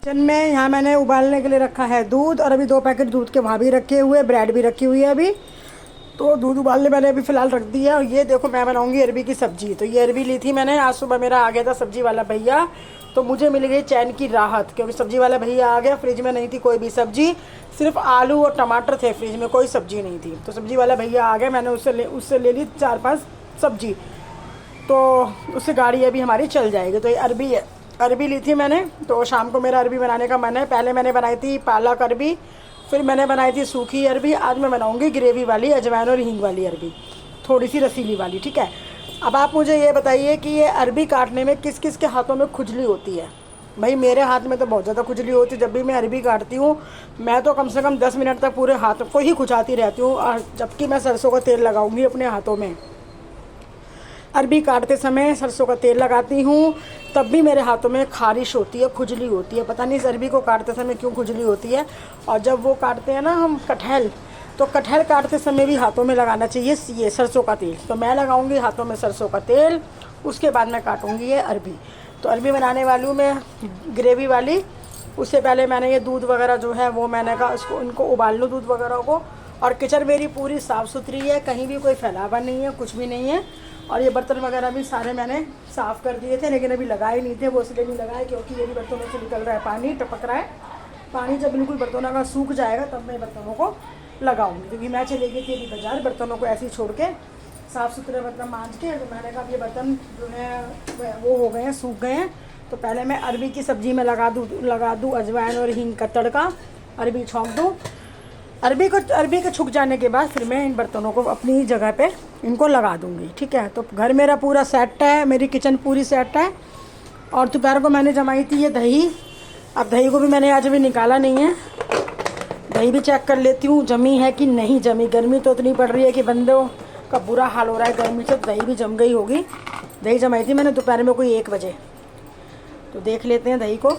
Kitchen में यहाँ मैंने उबालने के लिए रखा है दूध, और अभी 2 पैकेट दूध के वहाँ भी रखे हुए, ब्रेड भी रखी हुई है अभी। तो दूध उबालने मैंने अभी फ़िलहाल रख दिया। और ये देखो मैं बनाऊंगी अरबी की सब्ज़ी। तो ये अरबी ली थी मैंने, आज सुबह मेरा आ गया था सब्ज़ी वाला भैया, तो मुझे मिल गई चैन की राहत, क्योंकि सब्ज़ी वाला भैया आ गया। फ्रिज में नहीं थी कोई भी सब्ज़ी, सिर्फ आलू और टमाटर थे फ्रिज में, कोई सब्ज़ी नहीं थी। तो सब्ज़ी वाला भैया आ गया, मैंने उससे ले ली 4-5 सब्ज़ी, तो उससे गाड़ी अभी हमारी चल जाएगी। तो ये अरबी है, अरबी ली थी मैंने। तो शाम को मेरा अरबी बनाने का मन है। पहले मैंने बनाई थी पालक अरबी, फिर मैंने बनाई थी सूखी अरबी। आज मैं बनाऊंगी ग्रेवी वाली अजवाइन और हींग वाली अरबी, थोड़ी सी रसीली वाली, ठीक है। अब आप मुझे ये बताइए कि ये अरबी काटने में किस किस के हाथों में खुजली होती है। भाई मेरे हाथ में तो बहुत ज़्यादा खुजली होती है। जब भी मैं अरबी काटती हूँ मैं तो कम से कम 10 मिनट तक पूरे हाथ को ही खुजाती रहती हूँ, और जबकि मैं सरसों का तेल लगाऊंगी अपने हाथों में। अरबी काटते समय सरसों का तेल लगाती हूँ, तब भी मेरे हाथों में खारिश होती है, खुजली होती है। पता नहीं इस अरबी को काटते समय क्यों खुजली होती है। और जब वो काटते हैं ना हम कटहल, तो कटहल काटते समय भी हाथों में लगाना चाहिए ये सरसों का तेल। तो मैं लगाऊंगी हाथों में सरसों का तेल, उसके बाद मैं काटूंगी ये अरबी। तो अरबी बनाने वाली हूँ मैं ग्रेवी वाली। उससे पहले मैंने ये दूध वगैरह जो है वो मैंने कहा इसको इनको उबाल लूँ दूध वगैरह को। और किचन मेरी पूरी साफ़ सुथरी है, कहीं भी कोई फैलावा नहीं है, कुछ भी नहीं है। और ये बर्तन वगैरह भी सारे मैंने साफ़ कर दिए थे, लेकिन अभी लगाए नहीं थे। वो इसलिए नहीं लगाए क्योंकि ये भी बर्तनों से निकल रहा है पानी, टपक रहा है पानी। जब बिल्कुल बर्तनों का सूख जाएगा तब मैं बर्तनों को लगाऊंगी, क्योंकि मैं चली गई थी अभी बाज़ार बर्तनों को ऐसे ही छोड़ के, साफ़ सुथरे बर्तन मांज के। तो मैंने कहा ये बर्तन जो है वो हो गए हैं, सूख गए हैं। तो पहले मैं अरबी की सब्ज़ी में लगा दूँ अजवाइन और हींग का तड़का, अरबी छौंक दूँ। अरबी के छुक जाने के बाद फिर मैं इन बर्तनों को अपनी जगह पे इनको लगा दूंगी, ठीक है। तो घर मेरा पूरा सेट है, मेरी किचन पूरी सेट है। और दोपहर को मैंने जमाई थी ये दही। अब दही को भी मैंने आज अभी निकाला नहीं है, दही भी चेक कर लेती हूँ जमी है कि नहीं जमी। गर्मी तो इतनी पड़ रही है कि बंदों का बुरा हाल हो रहा है गर्मी से, दही भी जम गई होगी। दही जमाई थी मैंने दोपहर में कोई 1 बजे। तो देख लेते हैं दही को।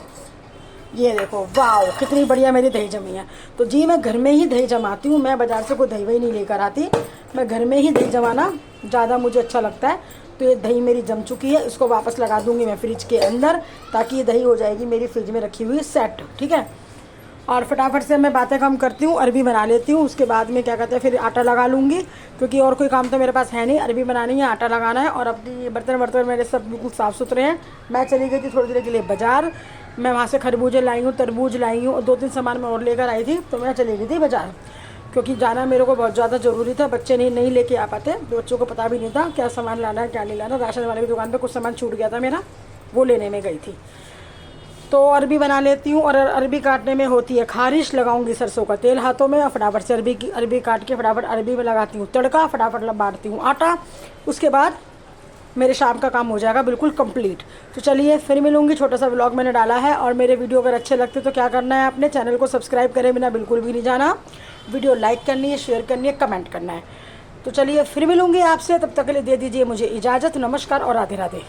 ये देखो वाह कितनी बढ़िया मेरी दही जमी है। तो जी मैं घर में ही दही जमाती हूँ, मैं बाज़ार से कोई दही वही नहीं लेकर आती। मैं घर में ही दही जमाना ज़्यादा मुझे अच्छा लगता है। तो ये दही मेरी जम चुकी है, इसको वापस लगा दूंगी मैं फ्रिज के अंदर, ताकि ये दही हो जाएगी मेरी फ्रिज में रखी हुई सेट, ठीक है। और फटाफट से मैं बातें कम करती हूँ, अरबी बना लेती हूँ। उसके बाद में क्या कहते हैं फिर आटा लगा लूँगी, क्योंकि और कोई काम तो मेरे पास है नहीं। अरबी बनानी है, आटा लगाना है, और अपनी बर्तन मेरे सब बिल्कुल साफ़ सुथरे हैं। मैं चली गई थी थोड़ी देर के लिए बाज़ार, मैं वहाँ से खरबूजे लाई हूँ, तरबूज लाई हूँ, और 2-3 सामान मैं और लेकर आई थी। तो मैं चली गई थी बाज़ार, क्योंकि जाना मेरे को बहुत ज़्यादा ज़रूरी था। बच्चे नहीं लेके आ पाते, बच्चों को पता भी नहीं था क्या सामान लाना है क्या नहीं लाना। राशन वाले की दुकान पर कुछ सामान छूट गया था मेरा, वो लेने में गई थी। तो अरबी बना लेती हूँ। और अरबी काटने में होती है खारिश, लगाऊंगी सरसों का तेल हाथों में, और फटाफट से अरबी काट के फटाफट अरबी में लगाती हूँ तड़का, फटाफट बांटती हूँ आटा। उसके बाद मेरे शाम का काम हो जाएगा बिल्कुल कंप्लीट। तो चलिए फिर मिलूंगी। छोटा सा व्लॉग मैंने डाला है, और मेरे वीडियो अगर अच्छे लगते तो क्या करना है, अपने चैनल को सब्सक्राइब करे बिना बिल्कुल भी नहीं जाना, वीडियो लाइक करनी है, शेयर करनी है, कमेंट करना है। तो चलिए फिर मिलूंगी आपसे, तब तक के लिए दे दीजिए मुझे इजाज़त। नमस्कार और राधे राधे।